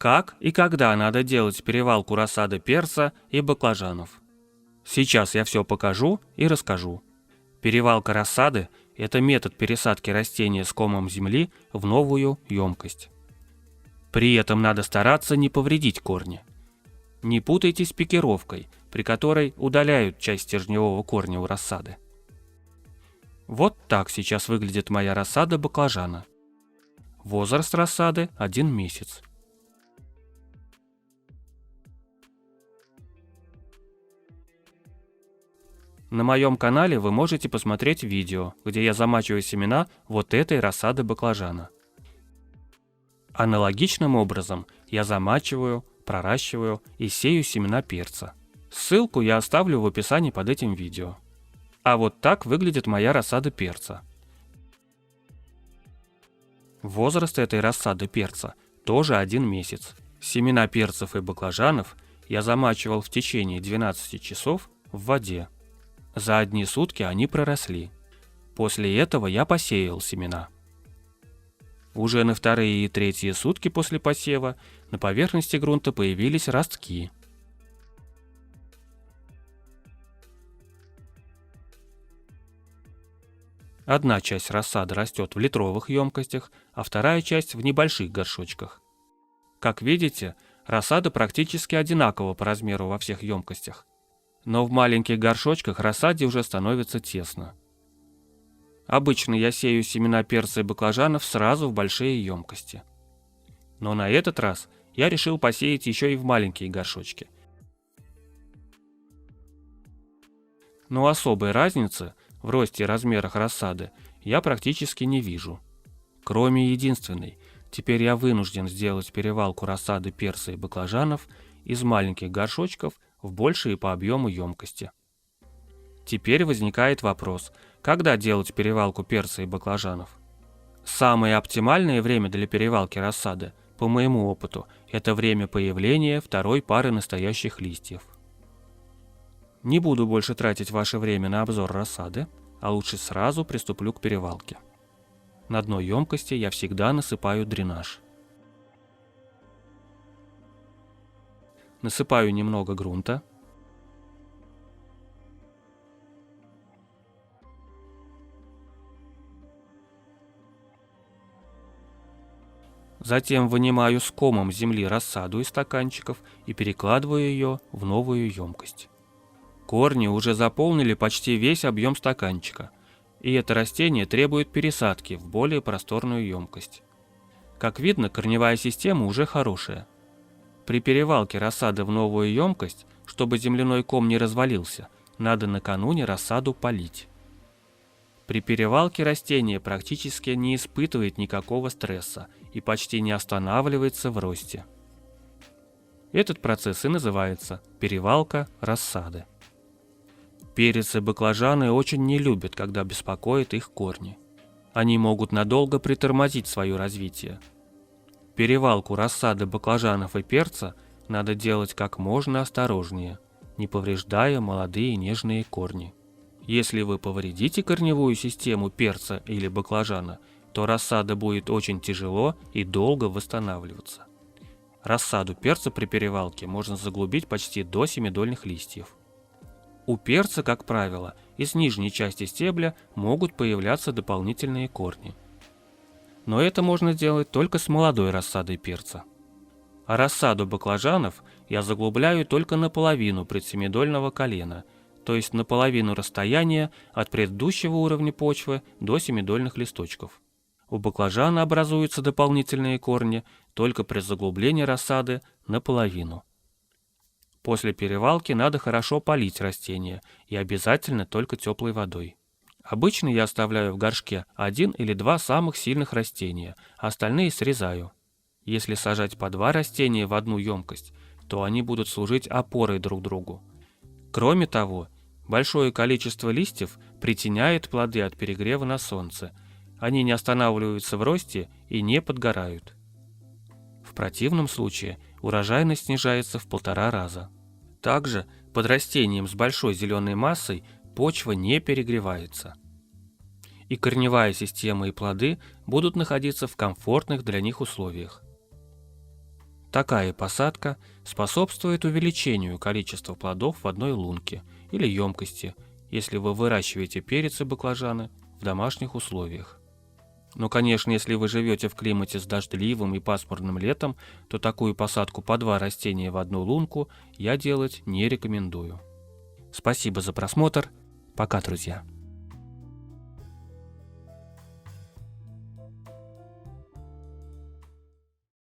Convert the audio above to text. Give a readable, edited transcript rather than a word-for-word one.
Как и когда надо делать перевалку рассады перца и баклажанов? Сейчас я все покажу и расскажу. Перевалка рассады – это метод пересадки растения с комом земли в новую емкость. При этом надо стараться не повредить корни. Не путайте с пикировкой, при которой удаляют часть стержневого корня у рассады. Вот так сейчас выглядит моя рассада баклажана. Возраст рассады 1 месяц. На моем канале вы можете посмотреть видео, где я замачиваю семена вот этой рассады баклажана. Аналогичным образом я замачиваю, проращиваю и сею семена перца. Ссылку я оставлю в описании под этим видео. А вот так выглядит моя рассада перца. Возраст этой рассады перца тоже 1 месяц. Семена перцев и баклажанов я замачивал в течение 12 часов в воде. За одни сутки они проросли. После этого я посеял семена. Уже на 2-е и 3-е сутки после посева на поверхности грунта появились ростки. Одна часть рассады растет в литровых емкостях, а вторая часть в небольших горшочках. Как видите, рассада практически одинакова по размеру во всех емкостях. Но в маленьких горшочках рассаде уже становится тесно. Обычно я сею семена перца и баклажанов сразу в большие емкости. Но на этот раз я решил посеять еще и в маленькие горшочки. Но особой разницы в росте и размерах рассады я практически не вижу. Кроме единственной, теперь я вынужден сделать перевалку рассады перца и баклажанов из маленьких горшочков в большие по объему емкости. Теперь возникает вопрос, когда делать перевалку перца и баклажанов? Самое оптимальное время для перевалки рассады, по моему опыту, это время появления второй пары настоящих листьев. Не буду больше тратить ваше время на обзор рассады, а лучше сразу приступлю к перевалке. На дно емкости я всегда насыпаю дренаж. Насыпаю немного грунта. Затем вынимаю с комом земли рассаду из стаканчиков и перекладываю ее в новую емкость. Корни уже заполнили почти весь объем стаканчика, и это растение требует пересадки в более просторную емкость. Как видно, корневая система уже хорошая. При перевалке рассады в новую емкость, чтобы земляной ком не развалился, надо накануне рассаду полить. При перевалке растение практически не испытывает никакого стресса и почти не останавливается в росте. Этот процесс и называется перевалка рассады. Перец и баклажаны очень не любят, когда беспокоят их корни. Они могут надолго притормозить свое развитие. Перевалку рассады баклажанов и перца надо делать как можно осторожнее, не повреждая молодые нежные корни. Если вы повредите корневую систему перца или баклажана, то рассада будет очень тяжело и долго восстанавливаться. Рассаду перца при перевалке можно заглубить почти до семидольных листьев. У перца, как правило, из нижней части стебля могут появляться дополнительные корни. Но это можно сделать только с молодой рассадой перца. А рассаду баклажанов я заглубляю только наполовину предсемидольного колена, то есть наполовину расстояния от предыдущего уровня почвы до семидольных листочков. У баклажана образуются дополнительные корни только при заглублении рассады наполовину. После перевалки надо хорошо полить растение и обязательно только теплой водой. Обычно я оставляю в горшке 1 или 2 самых сильных растения, а остальные срезаю. Если сажать по 2 растения в одну емкость, то они будут служить опорой друг другу. Кроме того, большое количество листьев притеняет плоды от перегрева на солнце. Они не останавливаются в росте и не подгорают. В противном случае урожайность снижается в 1,5 раза. Также под растением с большой зеленой массой почва не перегревается. И корневая система и плоды будут находиться в комфортных для них условиях. Такая посадка способствует увеличению количества плодов в одной лунке или емкости, если вы выращиваете перец и баклажаны в домашних условиях. Но, конечно, если вы живете в климате с дождливым и пасмурным летом, то такую посадку по 2 растения в одну лунку я делать не рекомендую. Спасибо за просмотр. Пока, друзья.